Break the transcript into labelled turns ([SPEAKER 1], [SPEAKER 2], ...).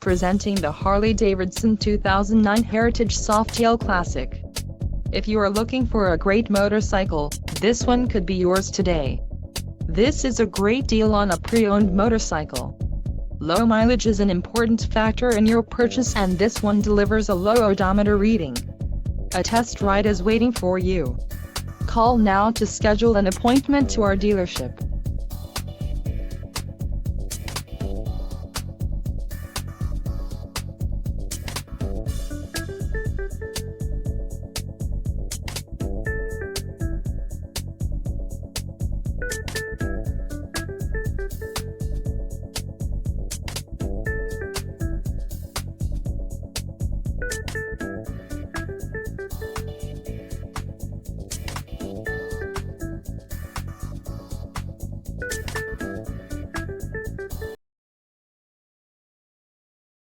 [SPEAKER 1] Presenting the Harley-Davidson 2009 Heritage Softail Classic. If you are looking for a great motorcycle, this one could be yours today. This is a great deal on a pre-owned motorcycle. Low mileage is an important factor in your purchase, and this one delivers a low odometer reading. A test ride is waiting for you. Call now to schedule an appointment to our dealership.